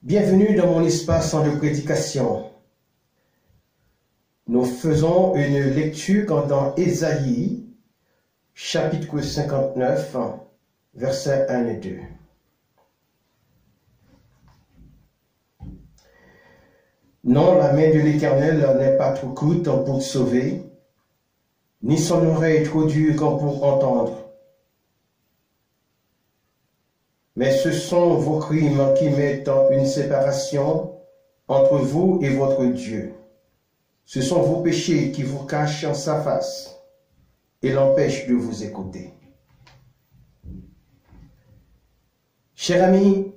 Bienvenue dans mon espace de prédication. Nous faisons une lecture dans Ésaïe, chapitre 59, versets 1 et 2. Non, la main de l'Éternel n'est pas trop courte pour sauver, ni son oreille trop dure pour entendre. Mais ce sont vos crimes qui mettent une séparation entre vous et votre Dieu. Ce sont vos péchés qui vous cachent en sa face et l'empêchent de vous écouter. Chers amis,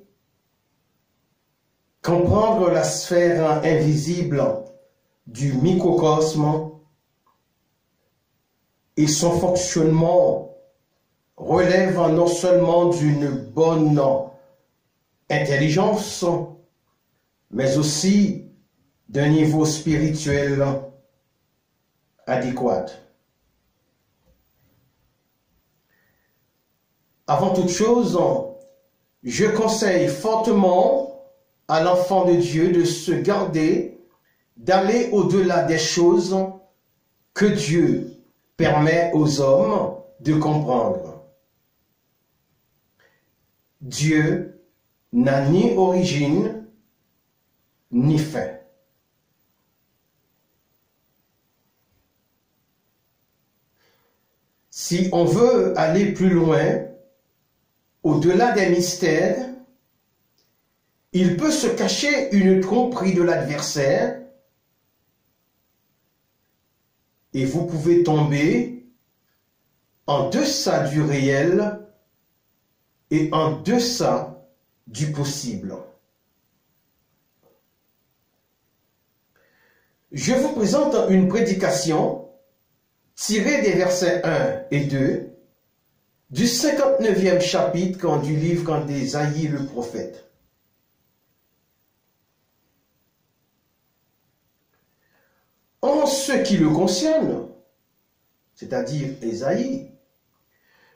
comprendre la sphère invisible du microcosme et son fonctionnement relève non seulement d'une bonne intelligence, mais aussi d'un niveau spirituel adéquat. Avant toute chose, je conseille fortement à l'enfant de Dieu de se garder d'aller au-delà des choses que Dieu permet aux hommes de comprendre. Dieu n'a ni origine, ni fin. Si on veut aller plus loin, au-delà des mystères, il peut se cacher une tromperie de l'adversaire et vous pouvez tomber en deçà du réel et en deçà du possible. Je vous présente une prédication tirée des versets 1 et 2 du 59e chapitre du livre d'Ésaïe le prophète. En ce qui le concerne, c'est-à-dire Ésaïe,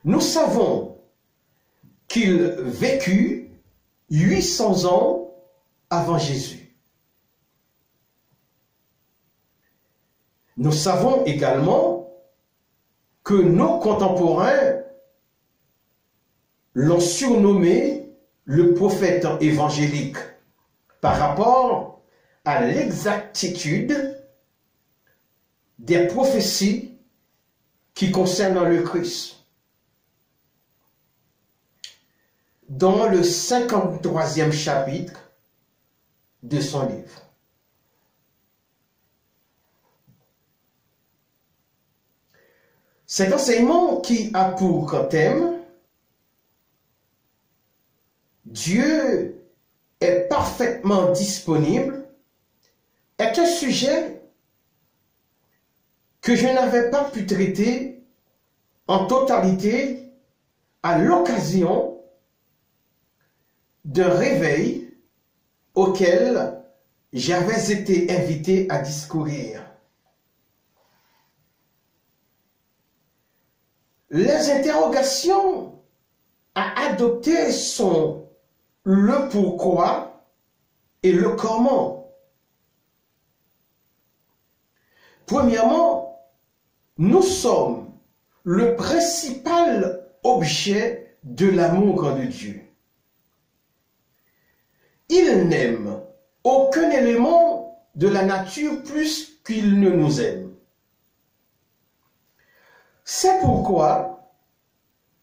nous savons qu'il vécut 800 ans avant Jésus. Nous savons également que nos contemporains l'ont surnommé le prophète évangélique par rapport à l'exactitude des prophéties qui concernent le Christ. Dans le 53e chapitre de son livre. Cet enseignement qui a pour thème « Dieu est parfaitement disponible » est un sujet que je n'avais pas pu traiter en totalité à l'occasion d'un réveil auquel j'avais été invité à discourir. Les interrogations à adopter sont le pourquoi et le comment. Premièrement, nous sommes le principal objet de l'amour de Dieu. Il n'aime aucun élément de la nature plus qu'il ne nous aime. C'est pourquoi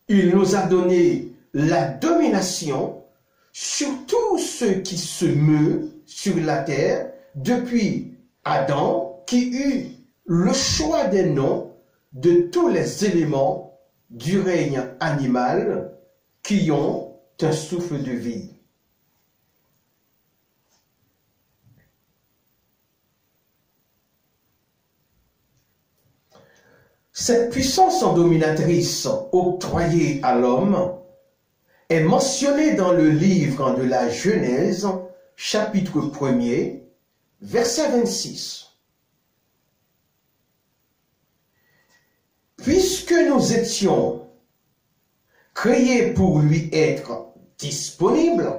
il nous a donné la domination sur tout ce qui se meut sur la terre depuis Adam qui eut le choix des noms de tous les éléments du règne animal qui ont un souffle de vie. Cette puissance dominatrice octroyée à l'homme est mentionnée dans le livre de la Genèse, chapitre 1er, verset 26. Puisque nous étions créés pour lui être disponibles,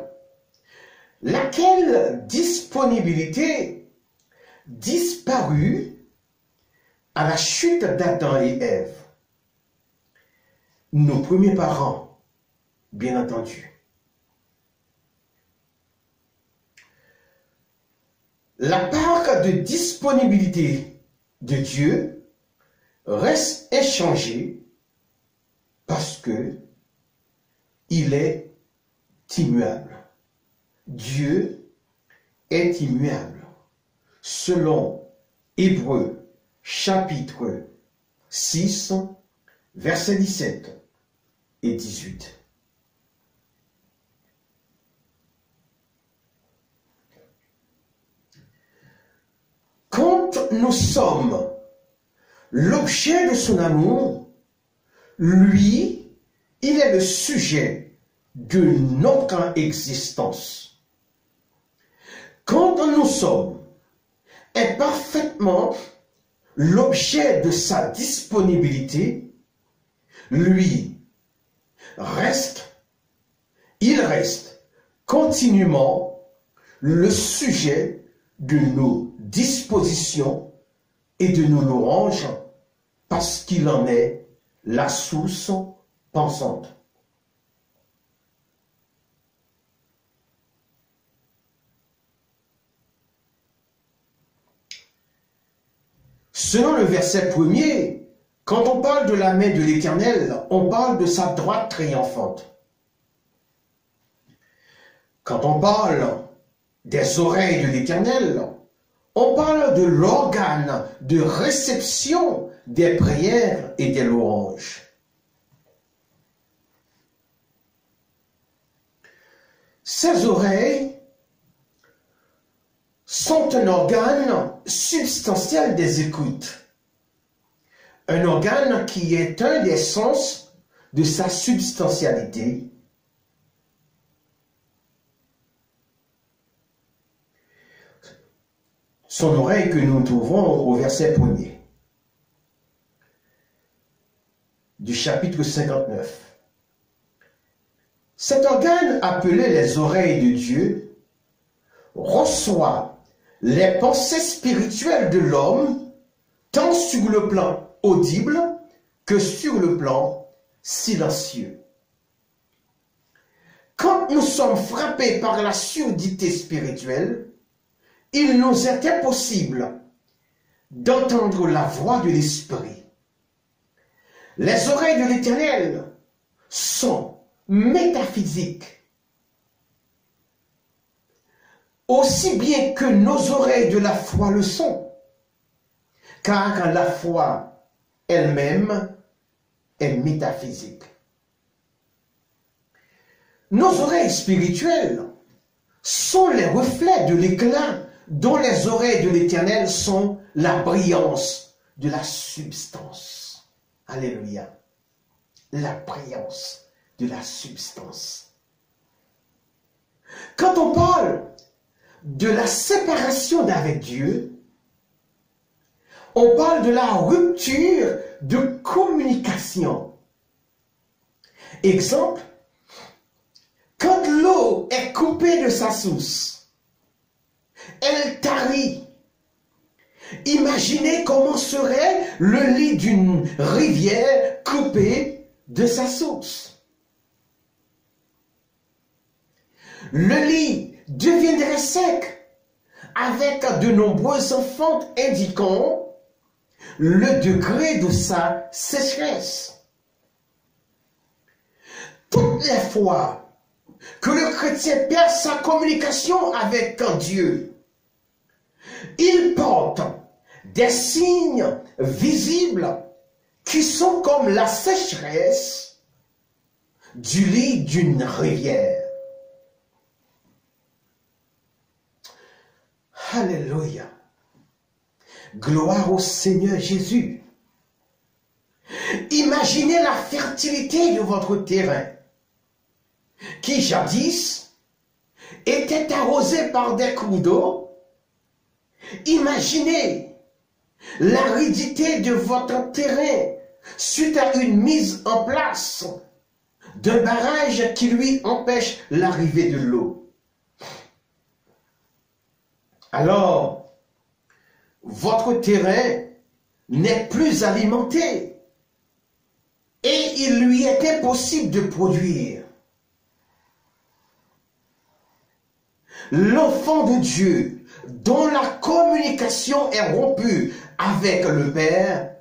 laquelle disponibilité disparut à la chute d'Adam et Ève. Nos premiers parents, bien entendu. La part de disponibilité de Dieu reste inchangée parce que il est immuable. Dieu est immuable. Selon Hébreux chapitre 6, versets 17 et 18. Quand nous sommes l'objet de son amour, lui, il est le sujet de notre existence. Quand nous sommes imparfaitement l'objet de sa disponibilité, lui il reste continuellement le sujet de nos dispositions et de nos louanges parce qu'il en est la source pensante. Selon le verset premier, quand on parle de la main de l'Éternel, on parle de sa droite triomphante. Quand on parle des oreilles de l'Éternel, on parle de l'organe de réception des prières et des louanges. Ces oreilles sont un organe substantiel des écoutes. Un organe qui est un des sens de sa substantialité. Son oreille que nous trouvons au verset 1er du chapitre 59. Cet organe appelé les oreilles de Dieu reçoit les pensées spirituelles de l'homme tant sur le plan audible que sur le plan silencieux. Quand nous sommes frappés par la surdité spirituelle, il nous est impossible d'entendre la voix de l'Esprit. Les oreilles de l'Éternel sont métaphysiques, aussi bien que nos oreilles de la foi le sont, car la foi elle-même est métaphysique. Nos oreilles spirituelles sont les reflets de l'éclat dont les oreilles de l'Éternel sont la brillance de la substance. Alléluia. La brillance de la substance. Quand on parle de la séparation d'avec Dieu, on parle de la rupture de communication. Exemple, quand l'eau est coupée de sa source, elle tarit. Imaginez comment serait le lit d'une rivière coupée de sa source. Le lit deviendrait sec avec de nombreuses fentes indiquant le degré de sa sécheresse. Toutes les fois que le chrétien perd sa communication avec Dieu, il porte des signes visibles qui sont comme la sécheresse du lit d'une rivière. Alléluia. Gloire au Seigneur Jésus. Imaginez la fertilité de votre terrain qui jadis était arrosé par des cours d'eau. Imaginez l'aridité de votre terrain suite à une mise en place d'un barrage qui lui empêche l'arrivée de l'eau. alors votre terrain n'est plus alimenté et il lui était possible de produire. L'enfant de Dieu, dont la communication est rompue avec le Père,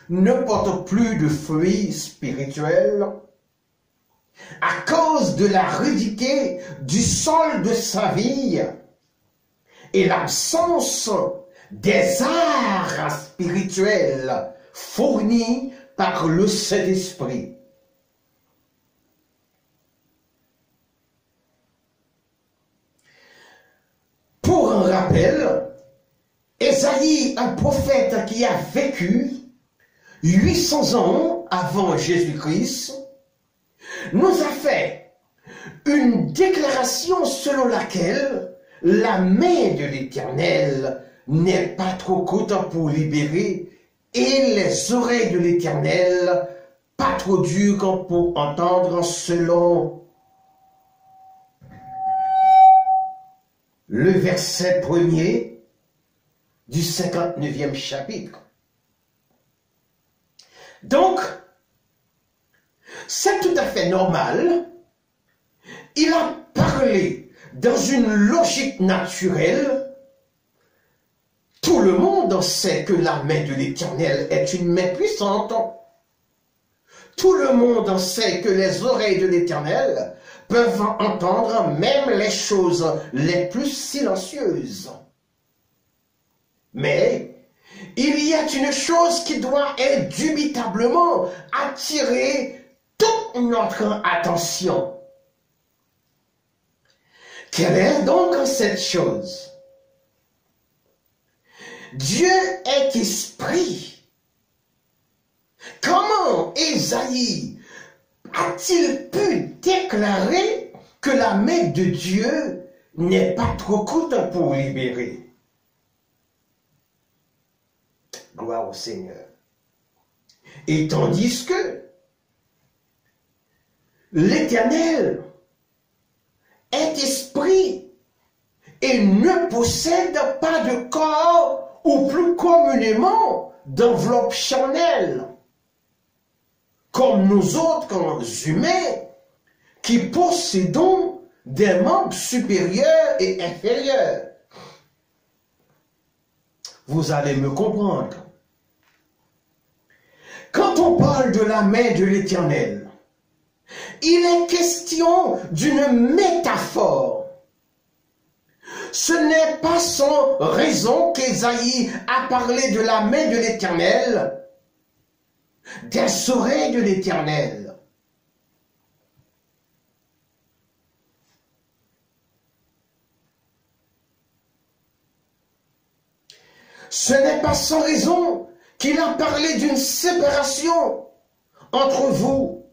ne porte plus de fruits spirituels à cause de l'aridité du sol de sa vie et l'absence des arts spirituels fournis par le Saint-Esprit. Pour un rappel, Ésaïe, un prophète qui a vécu 800 ans avant Jésus-Christ, nous a fait une déclaration selon laquelle la main de l'Éternel n'est pas trop courte pour libérer et les oreilles de l'Éternel pas trop dures pour entendre, selon le verset 1er du 59e chapitre. Donc, c'est tout à fait normal. Il a parlé dans une logique naturelle. Tout le monde sait que la main de l'Éternel est une main puissante. Tout le monde sait que les oreilles de l'Éternel peuvent entendre même les choses les plus silencieuses. Mais il y a une chose qui doit indubitablement attirer toute notre attention. Quelle est donc cette chose? Dieu est esprit. Comment Ésaïe a-t-il pu déclarer que la main de Dieu n'est pas trop courte pour libérer? Gloire au Seigneur. Et tandis que l'Éternel est esprit et ne possède pas de corps, ou plus communément d'enveloppe charnelle, comme nous autres, comme humains, qui possédons des membres supérieurs et inférieurs. Vous allez me comprendre. Quand on parle de la main de l'Éternel, il est question d'une métaphore. Ce n'est pas sans raison qu'Ésaïe a parlé de la main de l'Éternel, des oreilles de l'Éternel. Ce n'est pas sans raison qu'il a parlé d'une séparation entre vous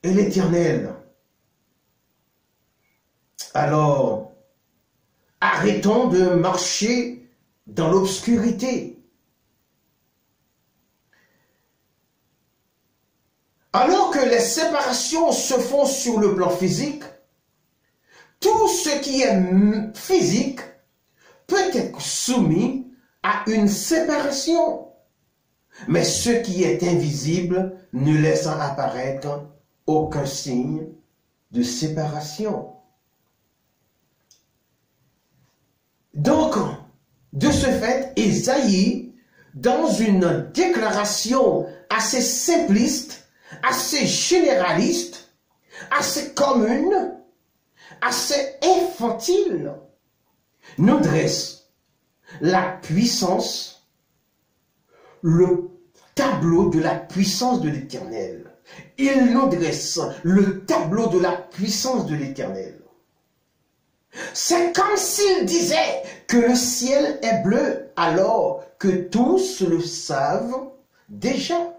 et l'Éternel. Alors, arrêtons de marcher dans l'obscurité. Alors que les séparations se font sur le plan physique, tout ce qui est physique peut être soumis à une séparation. Mais ce qui est invisible ne laisse apparaître aucun signe de séparation. Donc, de ce fait, Ésaïe, dans une déclaration assez simpliste, assez généraliste, assez commune, assez infantile, nous dresse la puissance, le tableau de la puissance de l'Éternel. Il nous dresse le tableau de la puissance de l'Éternel. C'est comme s'il disait que le ciel est bleu alors que tous le savent déjà.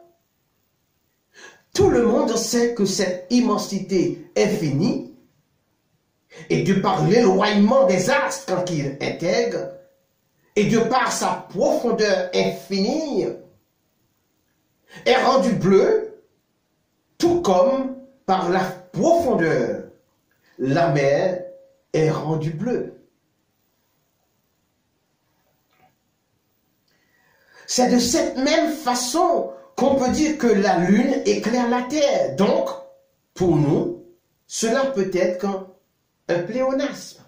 Tout le monde sait que cette immensité est finie et de par l'éloignement des astres qu'il intègre et de par sa profondeur infinie est rendu bleu, tout comme par la profondeur la mer est rendue bleue. C'est de cette même façon qu'on peut dire que la lune éclaire la terre. Donc, pour nous, cela peut être un pléonasme.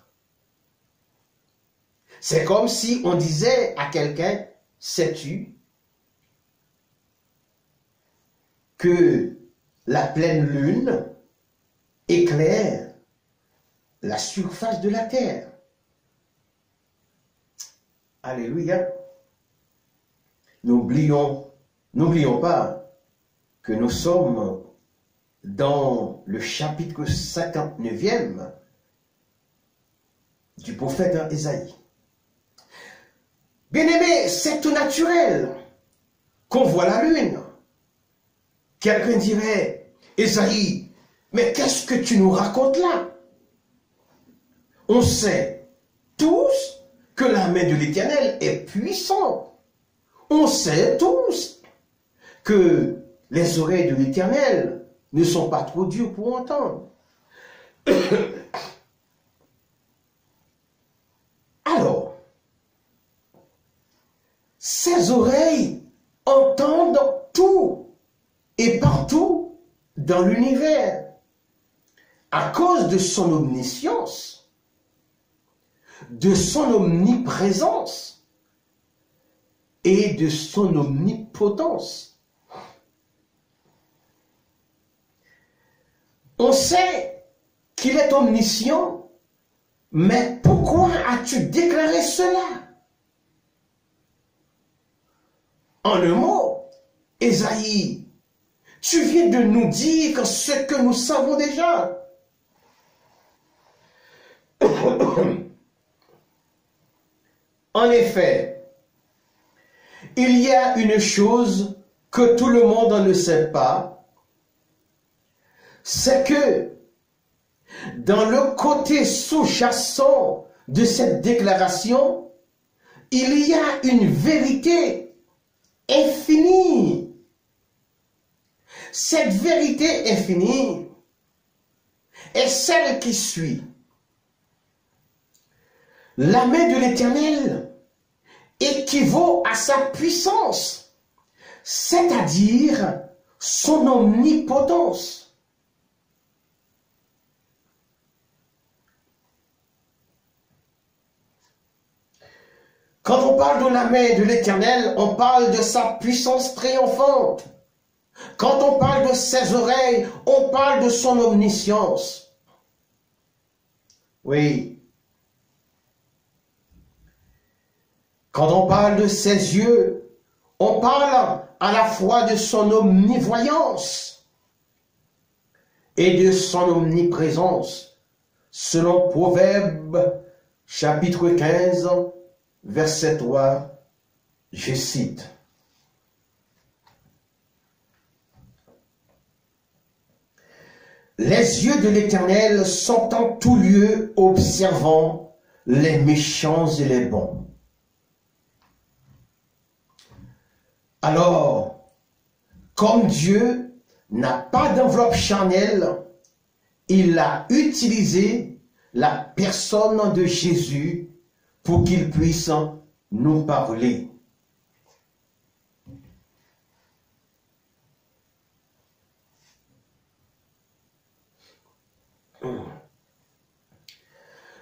C'est comme si on disait à quelqu'un, sais-tu que la pleine lune éclaire la surface de la terre. Alléluia. N'oublions pas que nous sommes dans le chapitre 59e du prophète Ésaïe. Bien-aimé, c'est tout naturel qu'on voit la lune. Quelqu'un dirait, Ésaïe, mais qu'est-ce que tu nous racontes là? On sait tous que la main de l'Éternel est puissante. On sait tous que les oreilles de l'Éternel ne sont pas trop dures pour entendre. Alors, ces oreilles entendent tout et partout dans l'univers à cause de son omniscience, de son omniprésence et de son omnipotence. On sait qu'il est omniscient, mais pourquoi as-tu déclaré cela? En un mot, Ésaïe, tu viens de nous dire ce que nous savons déjà. En effet, il y a une chose que tout le monde ne sait pas, c'est que dans le côté sous-jacent de cette déclaration, il y a une vérité infinie. Cette vérité infinie est celle qui suit. La main de l'Éternel équivaut à sa puissance, c'est-à-dire son omnipotence. Quand on parle de la main de l'Éternel, on parle de sa puissance triomphante. Quand on parle de ses oreilles, on parle de son omniscience. Oui. Quand on parle de ses yeux, on parle à la fois de son omnivoyance et de son omniprésence, selon Proverbe chapitre 15, verset 3, je cite. Les yeux de l'Éternel sont en tout lieu observant les méchants et les bons. Alors, comme Dieu n'a pas d'enveloppe charnelle, il a utilisé la personne de Jésus pour qu'il puisse nous parler.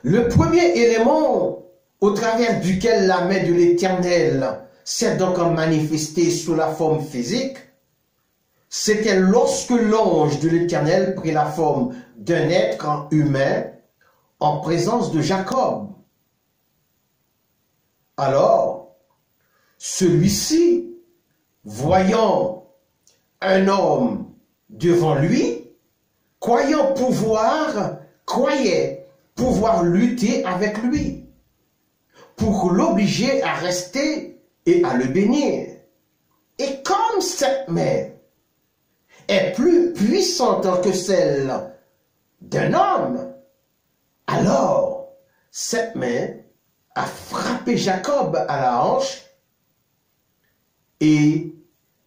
Le premier élément au travers duquel la main de l'Éternel s'est donc manifestée sous la forme physique, c'était lorsque l'ange de l'Éternel prit la forme d'un être humain en présence de Jacob. Alors, celui-ci, voyant un homme devant lui, croyait pouvoir lutter avec lui, pour l'obliger à rester et à le bénir. Et comme cette main est plus puissante que celle d'un homme, alors cette main a frappé Jacob à la hanche et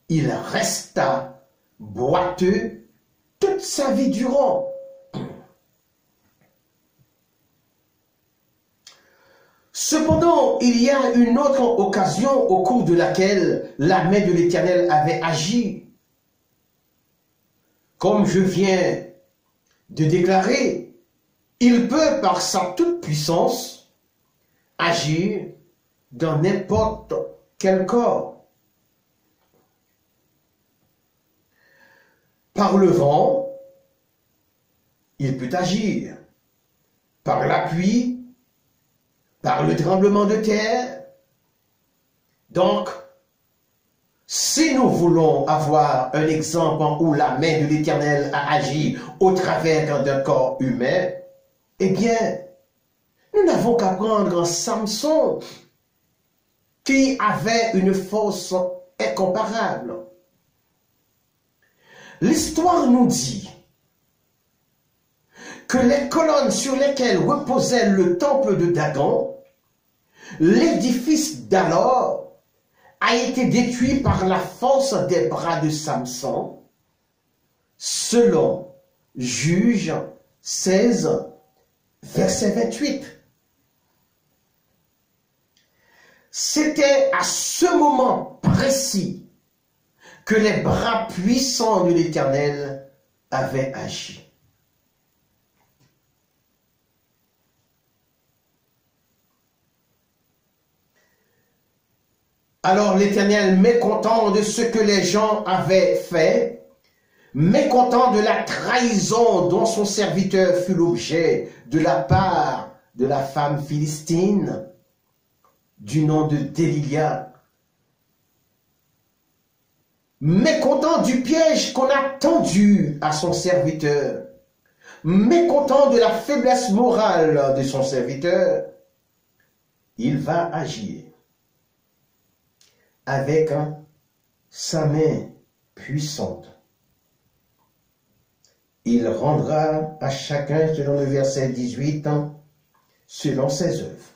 il resta boiteux toute sa vie Cependant, il y a une autre occasion au cours de laquelle la main de l'Éternel avait agi. Comme je viens de déclarer, il peut par sa toute-puissance agir dans n'importe quel corps. Par le vent, il peut agir. Par la pluie, par le tremblement de terre. Donc, si nous voulons avoir un exemple où la main de l'Éternel a agi au travers d'un corps humain, eh bien, nous n'avons qu'à prendre Samson, qui avait une force incomparable. L'histoire nous dit que les colonnes sur lesquelles reposait le temple de Dagon, l'édifice d'alors, a été détruit par la force des bras de Samson, selon Juges 16, verset 28. C'était à ce moment précis que les bras puissants de l'Éternel avaient agi. Alors l'Éternel, mécontent de ce que les gens avaient fait, mécontent de la trahison dont son serviteur fut l'objet de la part de la femme philistine, du nom de Délilia, mécontent du piège qu'on a tendu à son serviteur, mécontent de la faiblesse morale de son serviteur, il va agir avec sa main puissante. Il rendra à chacun, selon le verset 18, selon ses œuvres.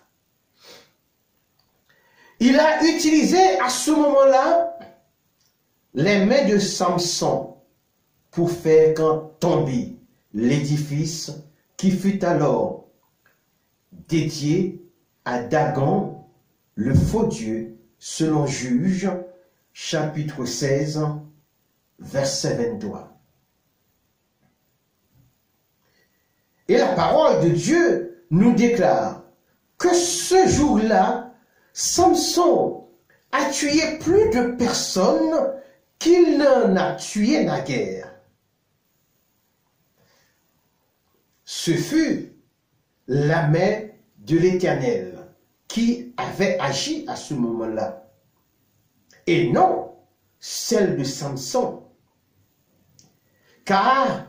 Il a utilisé à ce moment-là les mains de Samson pour faire tomber l'édifice qui fut alors dédié à Dagon, le faux Dieu, selon Juges, chapitre 16, verset 23. Et la parole de Dieu nous déclare que ce jour-là, Samson a tué plus de personnes qu'il n'en a tué naguère. Ce fut la main de l'Éternel qui avait agi à ce moment-là, et non celle de Samson, car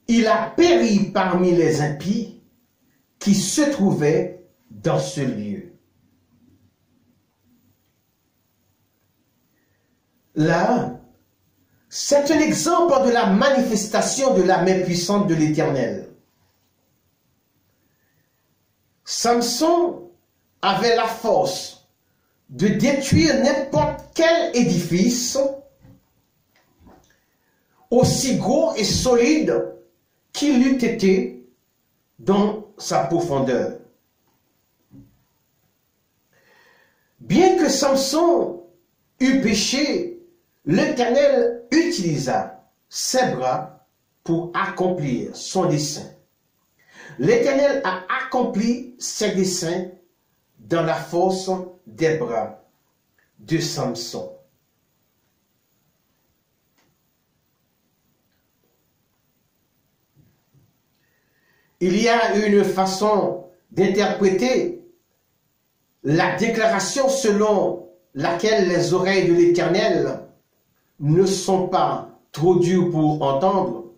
il a péri parmi les impies qui se trouvaient dans ce lieu. Là, c'est un exemple de la manifestation de la main puissante de l'Éternel. Samson avait la force de détruire n'importe quel édifice, aussi gros et solide qu'il eût été dans sa profondeur. Bien que Samson eût péché, l'Éternel utilisa ses bras pour accomplir son dessein. L'Éternel a accompli ses desseins dans la force des bras de Samson. Il y a une façon d'interpréter la déclaration selon laquelle les oreilles de l'Éternel ne sont pas trop dures pour entendre.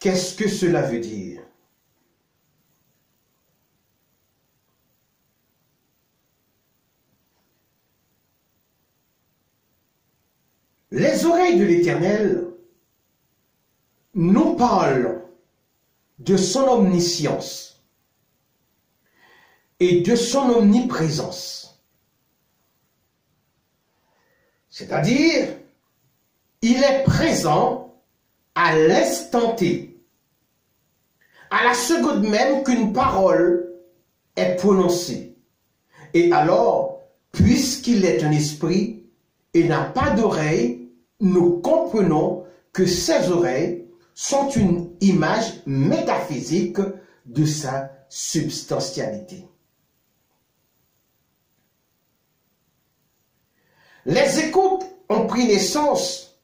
Qu'est-ce que cela veut dire? Les oreilles de l'Éternel nous parlent de son omniscience et de son omniprésence. C'est-à-dire, il est présent à l'instant T, à la seconde même qu'une parole est prononcée. Et alors, puisqu'il est un esprit et n'a pas d'oreilles, nous comprenons que ses oreilles sont une image métaphysique de sa substantialité. Les écoutes ont pris naissance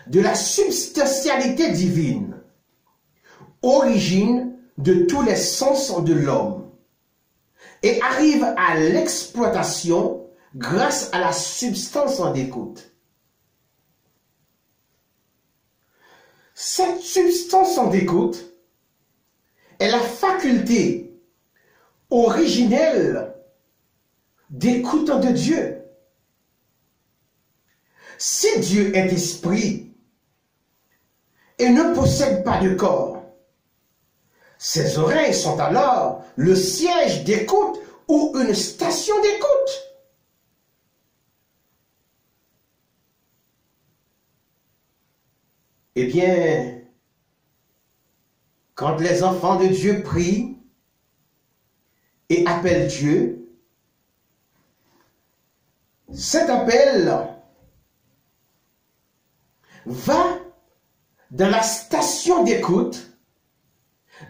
de la substantialité divine, origine de tous les sens de l'homme, et arrivent à l'exploitation grâce à la substance en écoute. Cette substance en écoute est la faculté originelle d'écoute de Dieu. Si Dieu est esprit et ne possède pas de corps, ses oreilles sont alors le siège d'écoute ou une station d'écoute. Eh bien, quand les enfants de Dieu prient et appellent Dieu, cet appel va dans la station d'écoute,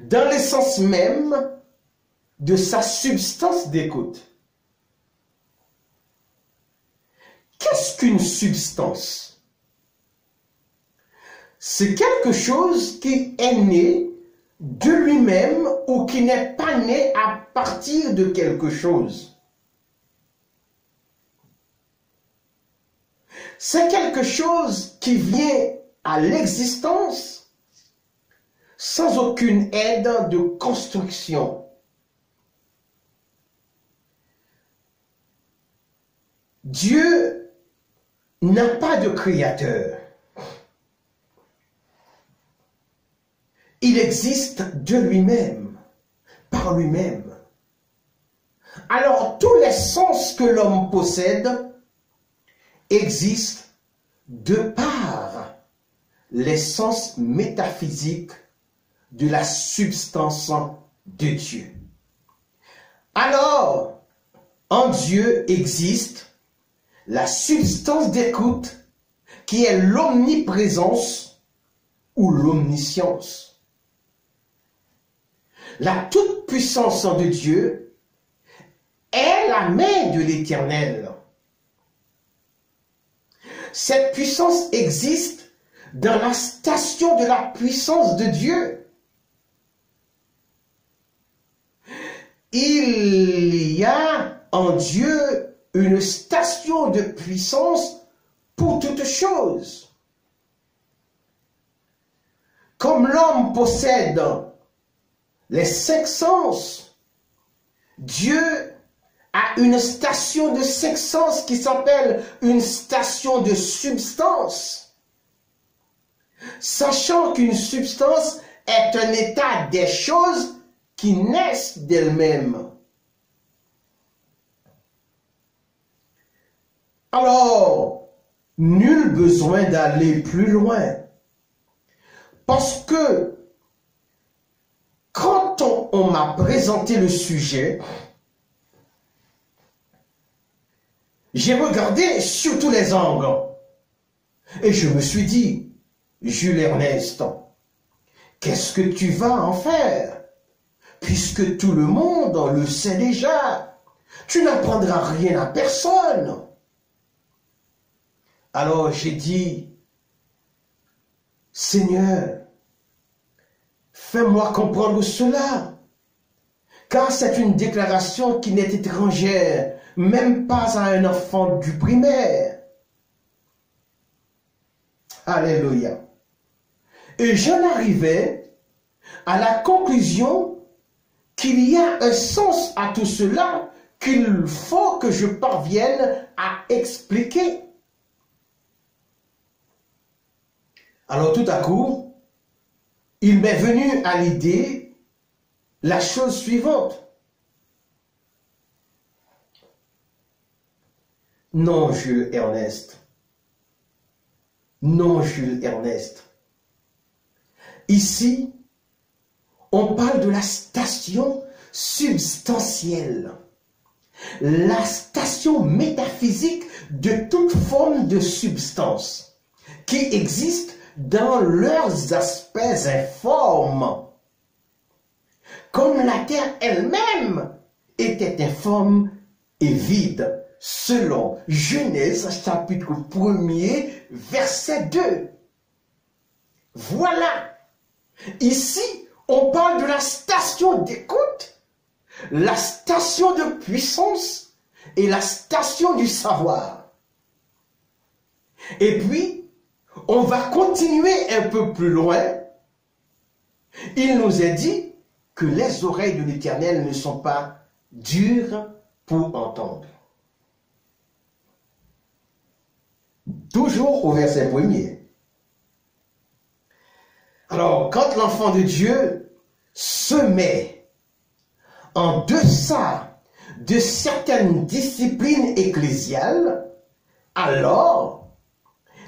dans l'essence même de sa substance d'écoute. Qu'est-ce qu'une substance? C'est quelque chose qui est né de lui-même ou qui n'est pas né à partir de quelque chose. C'est quelque chose qui vient à l'existence sans aucune aide de construction. Dieu n'a pas de créateur. Il existe de lui-même, par lui-même. Alors tous les sens que l'homme possède existent de par l'essence métaphysique de la substance de Dieu. Alors, en Dieu existe la substance d'écoute qui est l'omniprésence ou l'omniscience. La toute-puissance de Dieu est la main de l'Éternel. Cette puissance existe dans la station de la puissance de Dieu. Il y a en Dieu une station de puissance pour toutes choses. Comme l'homme possède les 5 sens, Dieu a une station de 5 sens qui s'appelle une station de substance. Sachant qu'une substance est un état des choses qui naissent d'elles-mêmes. Alors, nul besoin d'aller plus loin. Parce que quand on m'a présenté le sujet, j'ai regardé sur tous les angles. Et je me suis dit, Jules Ernest, qu'est-ce que tu vas en faire? Puisque tout le monde le sait déjà. Tu n'apprendras rien à personne. Alors j'ai dit, Seigneur, fais-moi comprendre cela. Car c'est une déclaration qui n'est étrangère, même pas à un enfant du primaire. Alléluia. Et j'en arrivais à la conclusion qu'il y a un sens à tout cela qu'il faut que je parvienne à expliquer. Alors tout à coup, il m'est venu à l'idée la chose suivante. Non, Jules Ernest. Non, Jules Ernest. Ici, on parle de la station substantielle, la station métaphysique de toute forme de substance qui existe dans leurs aspects informes, comme la terre elle-même était informe et vide, selon Genèse chapitre 1er, verset 2. Voilà. Ici, on parle de la station d'écoute, la station de puissance et la station du savoir. Et puis, on va continuer un peu plus loin. Il nous est dit que les oreilles de l'Éternel ne sont pas dures pour entendre. Toujours au verset 1er. Alors, quand l'enfant de Dieu se met en deçà de certaines disciplines ecclésiales, alors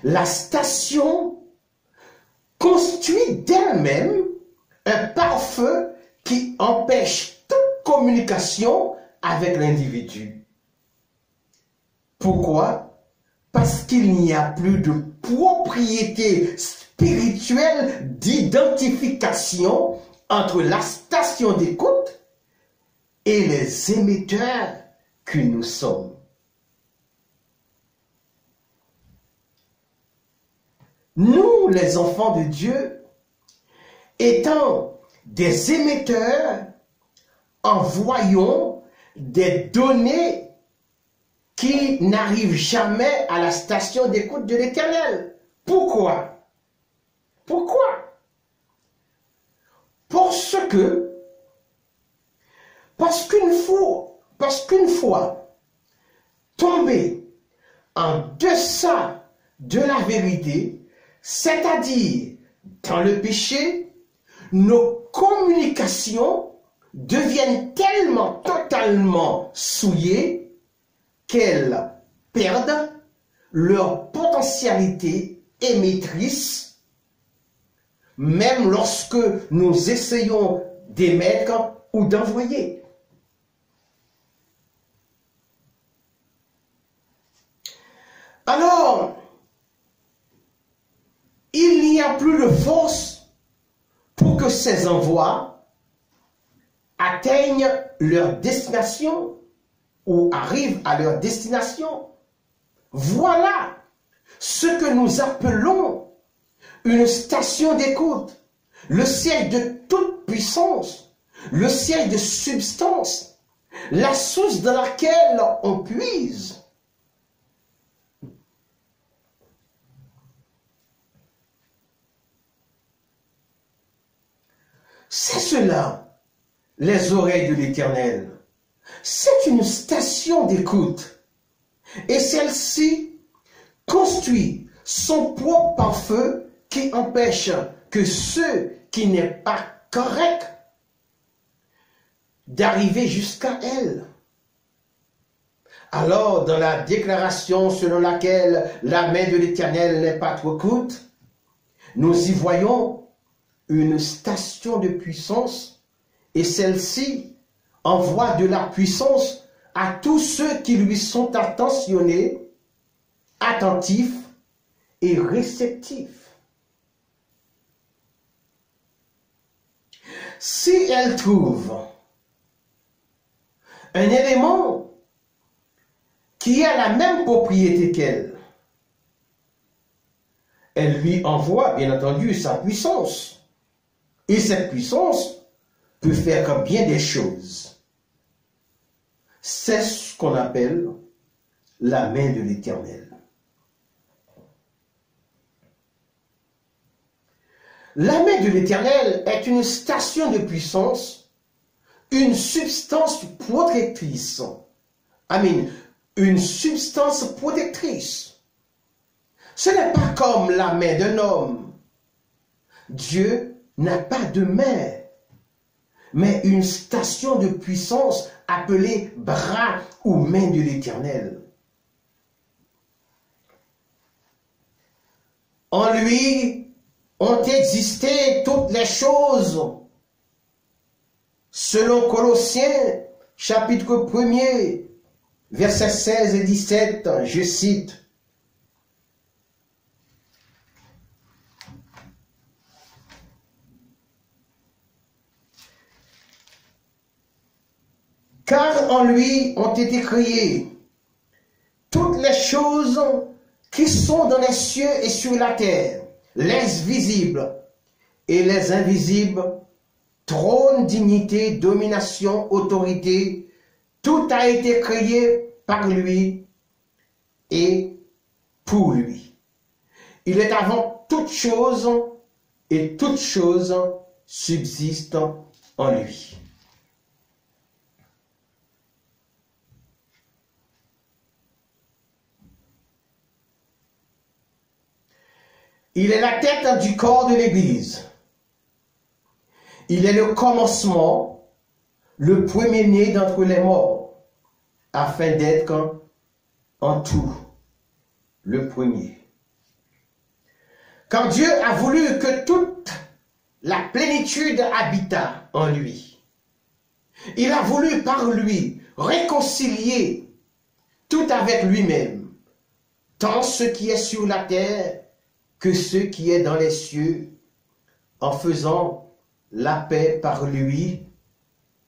la station constitue d'elle-même un pare-feu qui empêche toute communication avec l'individu. Pourquoi? Parce qu'il n'y a plus de propriété spirituelle d'identification entre la station d'écoute et les émetteurs que nous sommes. Nous, les enfants de Dieu, étant des émetteurs, envoyons des données qui n'arrivent jamais à la station d'écoute de l'Éternel. Pourquoi? Pourquoi? Parce qu'une fois tombé en deçà de la vérité, c'est-à-dire dans le péché, nos communications deviennent tellement totalement souillées qu'elles perdent leur potentialité émettrice, même lorsque nous essayons d'émettre ou d'envoyer. Alors, il n'y a plus de force pour que ces envois atteignent leur destination ou arrivent à leur destination. Voilà ce que nous appelons une station d'écoute, le siège de toute puissance, le siège de substance, la source dans laquelle on puise. C'est cela, les oreilles de l'Éternel. C'est une station d'écoute. Et celle-ci construit son propre pare-feu qui empêche que ceux qui n'est pas correct d'arriver jusqu'à elle. Alors, dans la déclaration selon laquelle la main de l'Éternel n'est pas trop courte, nous y voyons une station de puissance et celle-ci envoie de la puissance à tous ceux qui lui sont attentionnés, attentifs et réceptifs. Si elle trouve un élément qui a la même propriété qu'elle, elle lui envoie bien entendu sa puissance. Et cette puissance peut faire bien des choses. C'est ce qu'on appelle la main de l'Éternel. La main de l'Éternel est une station de puissance, une substance protectrice. Amen. Une substance protectrice. Ce n'est pas comme la main d'un homme. Dieu n'a pas de main, mais une station de puissance appelée bras ou main de l'Éternel. En lui ont existé toutes les choses, Selon Colossiens, chapitre 1er, versets 16 et 17, je cite. Car en lui ont été créées toutes les choses qui sont dans les cieux et sur la terre, les visibles et les invisibles, trône, dignité, domination, autorité, tout a été créé par lui et pour lui. Il est avant toute chose et toute chose subsiste en lui. Il est la tête du corps de l'Église. Il est le commencement, le premier-né d'entre les morts, afin d'être en tout le premier. Quand Dieu a voulu que toute la plénitude habitât en lui, il a voulu par lui réconcilier tout avec lui-même, tant ce qui est sur la terre que ce qui est dans les cieux, en faisant la paix par lui,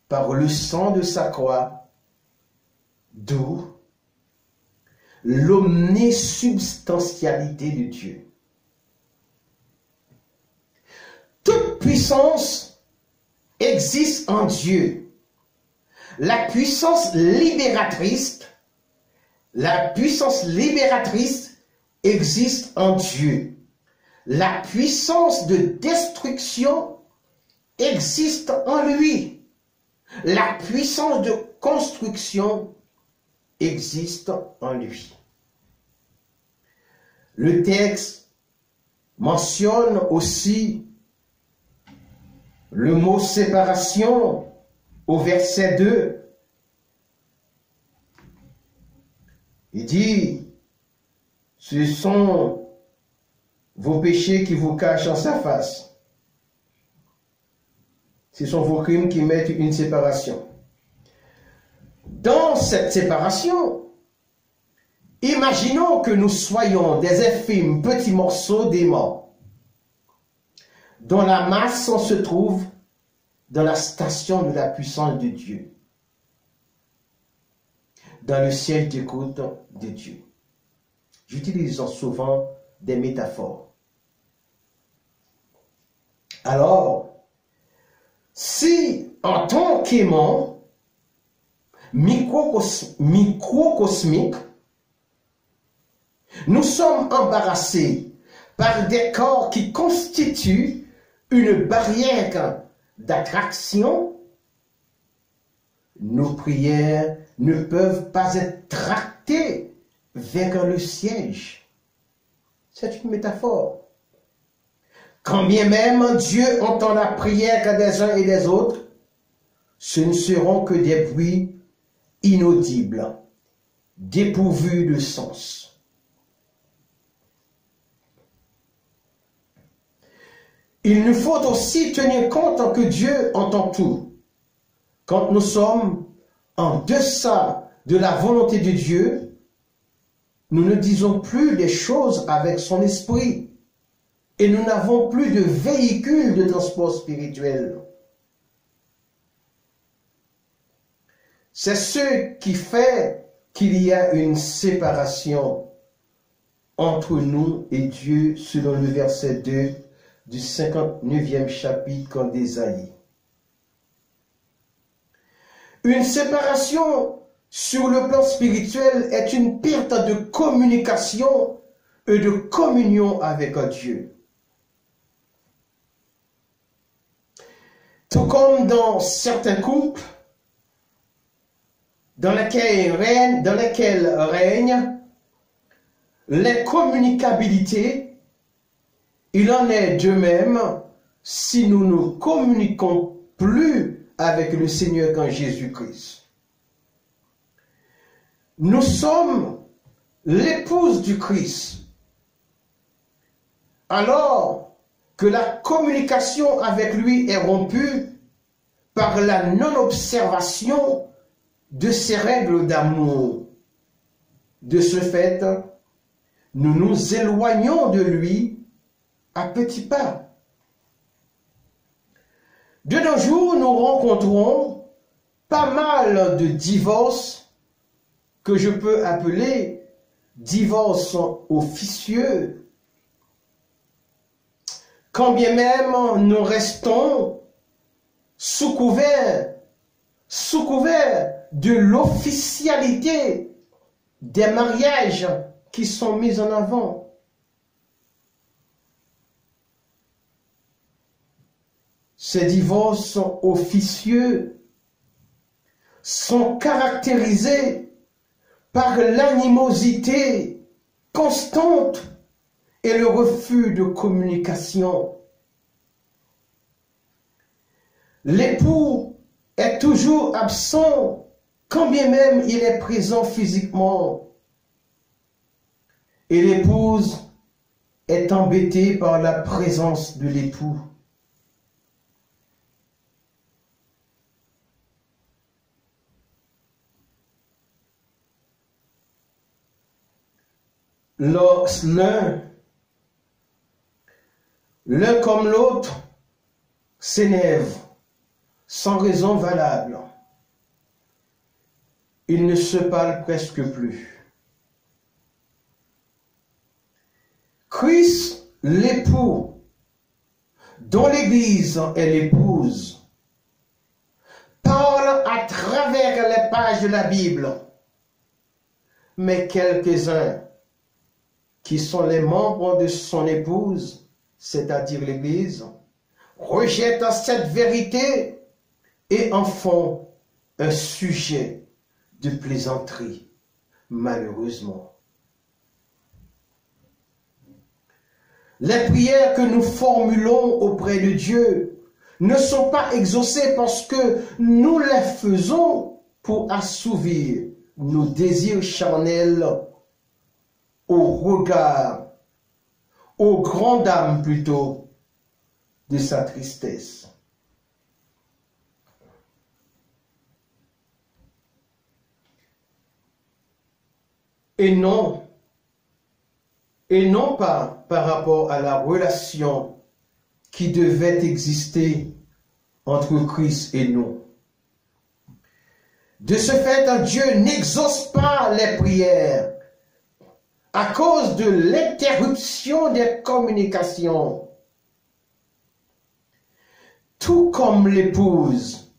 par le sang de sa croix, d'où l'omnisubstantialité de Dieu. Toute puissance existe en Dieu. La puissance libératrice existe en Dieu. La puissance de destruction existe en lui. La puissance de construction existe en lui. Le texte mentionne aussi le mot séparation au verset 2. Il dit, ce sont vos péchés qui vous cachent en sa face. Ce sont vos crimes qui mettent une séparation. Dans cette séparation, imaginons que nous soyons des infimes petits morceaux d'aimant, dont la masse se trouve dans la station de la puissance de Dieu, dans le siège d'écoute de Dieu. J'utilise souvent des métaphores. Alors, si en tant qu'aimant microcosmique, nous sommes embarrassés par des corps qui constituent une barrière d'attraction, nos prières ne peuvent pas être tractées vers le siège. C'est une métaphore. Quand bien même Dieu entend la prière des uns et des autres, ce ne seront que des bruits inaudibles, dépourvus de sens. Il nous faut aussi tenir compte que Dieu entend tout. Quand nous sommes en deçà de la volonté de Dieu, nous ne disons plus des choses avec son esprit et nous n'avons plus de véhicule de transport spirituel. C'est ce qui fait qu'il y a une séparation entre nous et Dieu selon le verset 2 du 59e chapitre d'Ésaïe. Une séparation sur le plan spirituel est une perte de communication et de communion avec Dieu. Tout comme dans certains couples dans lesquels règne l'incommunicabilité, il en est de même si nous ne communiquons plus avec le Seigneur qu'en Jésus-Christ. Nous sommes l'épouse du Christ. Alors que la communication avec lui est rompue, par la non-observation de ces règles d'amour. De ce fait, nous nous éloignons de lui à petits pas. De nos jours, nous rencontrons pas mal de divorces que je peux appeler divorces officieux. Quand bien même nous restons sous couvert de l'officialité des mariages qui sont mis en avant. Ces divorces officieux sont caractérisés par l'animosité constante et le refus de communication. L'époux est toujours absent, quand bien même il est présent physiquement. Et l'épouse est embêtée par la présence de l'époux. L'un comme l'autre s'énerve sans raison valable. Ils ne se parlent presque plus. Christ, l'époux, dont l'Église est l'épouse, parle à travers les pages de la Bible. Mais quelques-uns qui sont les membres de son épouse, c'est-à-dire l'Église, rejettent cette vérité et en font un sujet de plaisanterie, malheureusement. Les prières que nous formulons auprès de Dieu ne sont pas exaucées parce que nous les faisons pour assouvir nos désirs charnels au regard, aux grandes âmes plutôt, de sa tristesse. Et non pas par rapport à la relation qui devait exister entre Christ et nous. De ce fait, Dieu n'exauce pas les prières à cause de l'interruption des communications. Tout comme l'épouse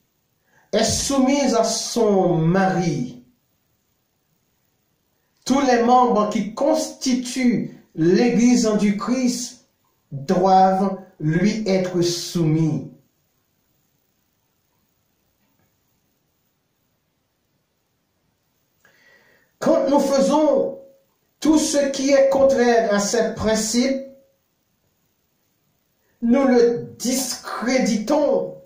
est soumise à son mari, tous les membres qui constituent l'Église du Christ doivent lui être soumis. Quand nous faisons tout ce qui est contraire à ces principes, nous le discréditons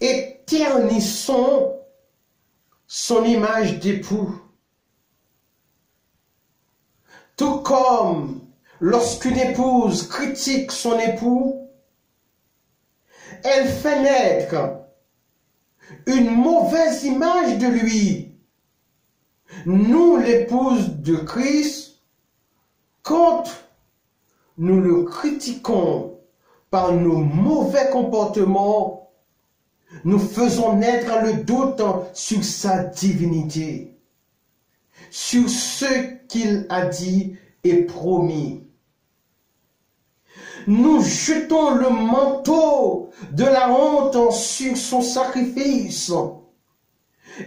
et ternissons son image d'époux. Tout comme lorsqu'une épouse critique son époux, elle fait naître une mauvaise image de lui. Nous, l'épouse de Christ, quand nous le critiquons par nos mauvais comportements, nous faisons naître le doute sur sa divinité, sur ce qu'il a dit et promis. Nous jetons le manteau de la honte sur son sacrifice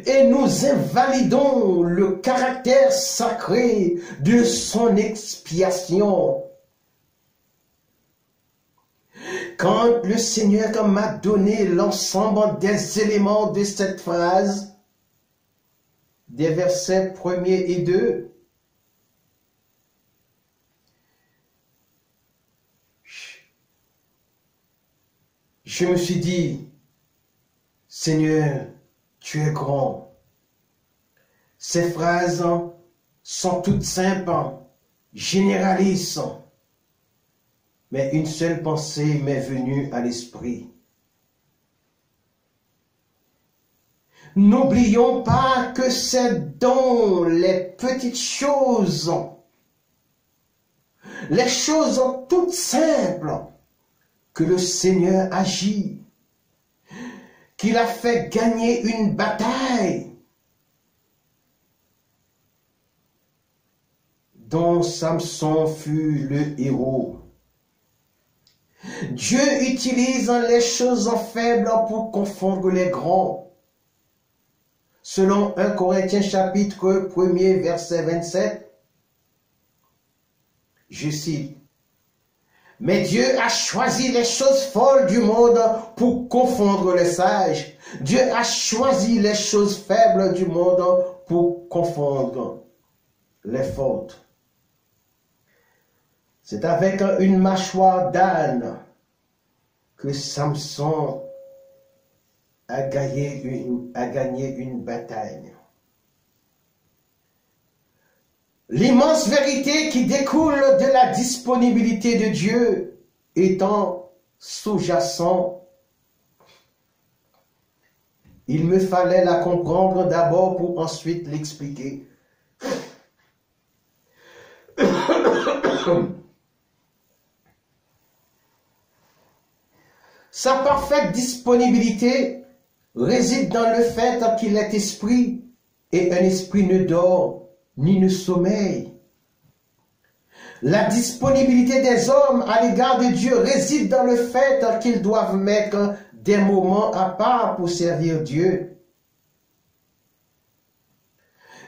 et nous invalidons le caractère sacré de son expiation. Quand le Seigneur m'a donné l'ensemble des éléments de cette phrase, des versets 1er et 2, je me suis dit, Seigneur, tu es grand. Ces phrases sont toutes simples, généralistes, mais une seule pensée m'est venue à l'esprit. N'oublions pas que c'est dans les petites choses, les choses toutes simples, que le Seigneur agit, qu'il a fait gagner une bataille dont Samson fut le héros. Dieu utilise les choses faibles pour confondre les grands. Selon 1 Corinthiens chapitre 1er verset 27, je cite, « Mais Dieu a choisi les choses folles du monde pour confondre les sages. Dieu a choisi les choses faibles du monde pour confondre les fortes. » C'est avec une mâchoire d'âne que Samson a gagné une bataille. L'immense vérité qui découle de la disponibilité de Dieu étant sous-jacent, il me fallait la comprendre d'abord pour ensuite l'expliquer. Sa parfaite disponibilité réside dans le fait qu'il est esprit, et un esprit ne dort ni ne sommeille. La disponibilité des hommes à l'égard de Dieu réside dans le fait qu'ils doivent mettre des moments à part pour servir Dieu.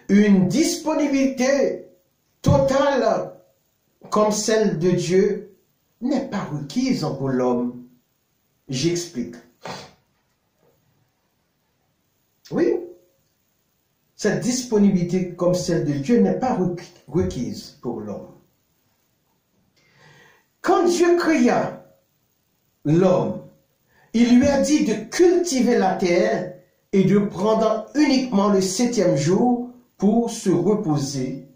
Une disponibilité totale comme celle de Dieu n'est pas requise pour l'homme. J'explique. Oui, cette disponibilité comme celle de Dieu n'est pas requise pour l'homme. Quand Dieu créa l'homme, il lui a dit de cultiver la terre et de prendre uniquement le 7e jour pour se reposer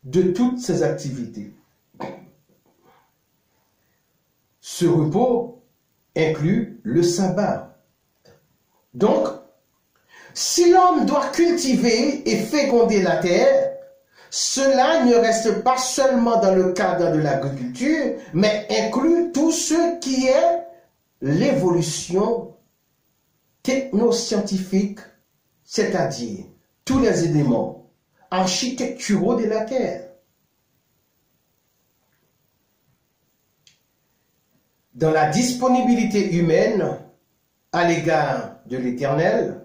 de toutes ses activités. Ce repos inclut le sabbat. Donc, si l'homme doit cultiver et féconder la terre, cela ne reste pas seulement dans le cadre de l'agriculture, mais inclut tout ce qui est l'évolution technoscientifique, c'est-à-dire tous les éléments architecturaux de la terre. Dans la disponibilité humaine à l'égard de l'Éternel,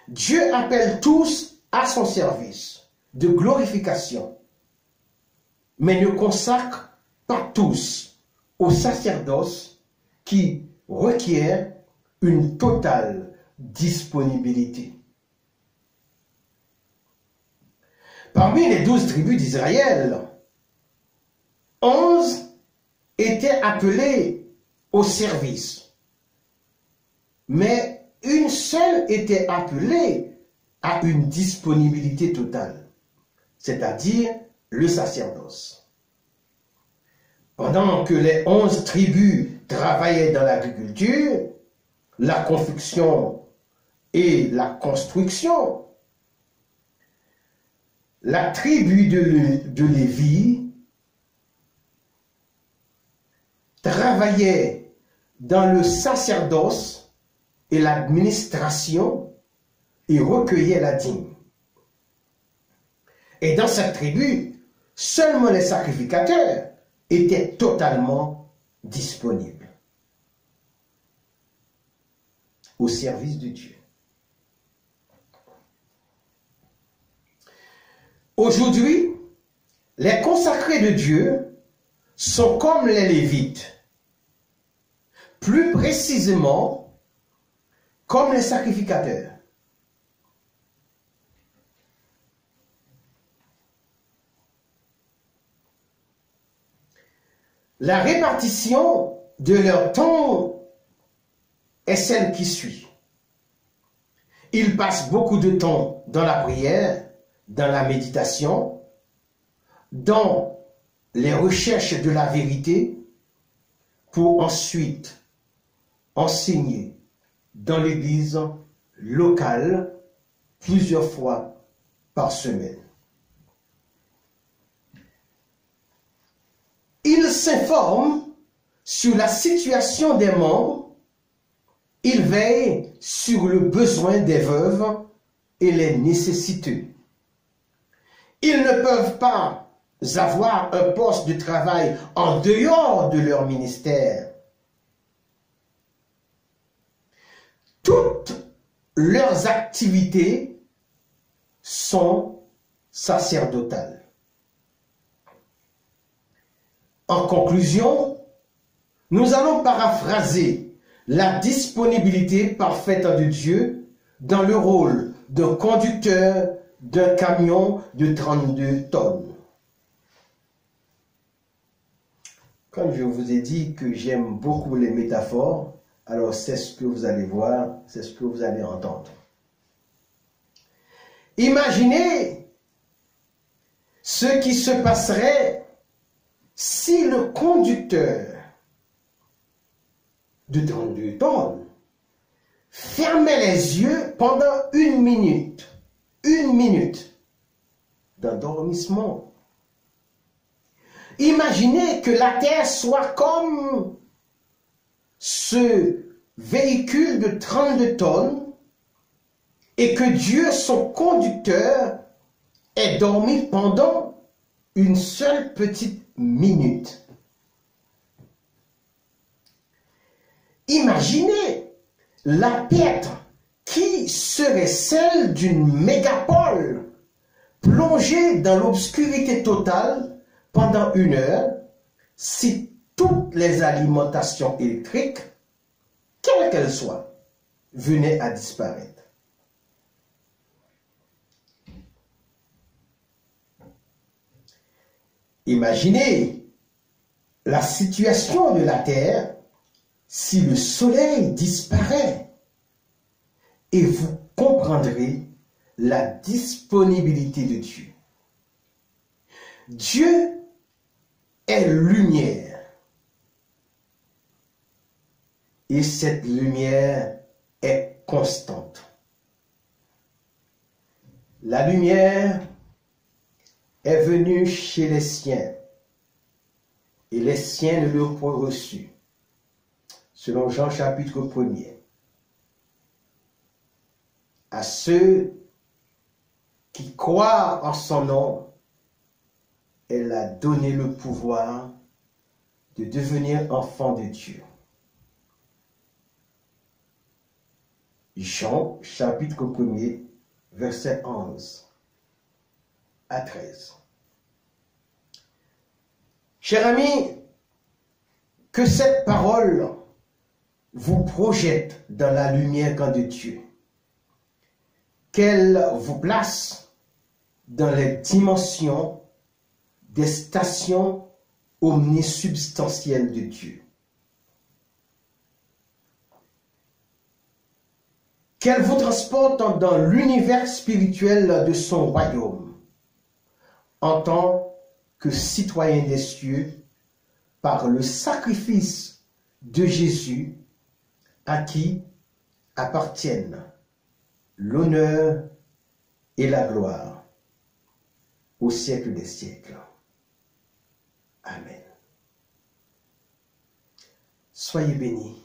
Dieu appelle tous à son service de glorification, mais ne consacre pas tous au sacerdoce qui requiert une totale disponibilité. Parmi les 12 tribus d'Israël, 11 étaient appelés au service, mais une seule était appelée à une disponibilité totale, c'est-à-dire le sacerdoce. Pendant que les 11 tribus travaillaient dans l'agriculture, la confection et la construction, la tribu de Lévi travaillait dans le sacerdoce et l'administration et recueillait la dîme. Et dans cette tribu, seulement les sacrificateurs étaient totalement disponibles au service de Dieu. Aujourd'hui, les consacrés de Dieu sont comme les Lévites, plus précisément comme les sacrificateurs. La répartition de leur temps est celle qui suit. Ils passent beaucoup de temps dans la prière, dans la méditation, dans les recherches de la vérité, pour ensuite enseigner dans l'Église locale plusieurs fois par semaine. Il s'informe sur la situation des membres, il veille sur le besoin des veuves et les nécessiteux. Ils ne peuvent pas avoir un poste de travail en dehors de leur ministère. Toutes leurs activités sont sacerdotales. En conclusion, nous allons paraphraser la disponibilité parfaite de Dieu dans le rôle de conducteur d'un camion de 32 tonnes. Quand je vous ai dit que j'aime beaucoup les métaphores, alors c'est ce que vous allez voir, c'est ce que vous allez entendre. Imaginez ce qui se passerait si le conducteur de 32 tonnes fermait les yeux pendant une minute d'endormissement. Imaginez que la terre soit comme ce véhicule de 32 tonnes et que Dieu, son conducteur, ait dormi pendant une seule petite minute. Imaginez la perte qui serait celle d'une mégapole plongée dans l'obscurité totale pendant 1 heure si toutes les alimentations électriques, quelles qu'elles soient, venaient à disparaître. Imaginez la situation de la Terre si le soleil disparaît et vous comprendrez la disponibilité de Dieu. Dieu est lumière et cette lumière est constante. La lumière est venue chez les siens et les siens ne l'ont pas reçu, selon Jean chapitre 1er. À ceux qui croient en son nom, elle a donné le pouvoir de devenir enfant de Dieu. Jean chapitre 1er, verset 11 à 13. Chers amis, que cette parole vous projette dans la lumière grande de Dieu, qu'elle vous place dans les dimensions des stations omnisubstantielles de Dieu. Qu'elle vous transporte dans l'univers spirituel de son royaume, en tant que citoyen des cieux, par le sacrifice de Jésus, à qui appartiennent l'honneur et la gloire au siècle des siècles. Amen. Soyez bénis.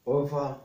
Au revoir.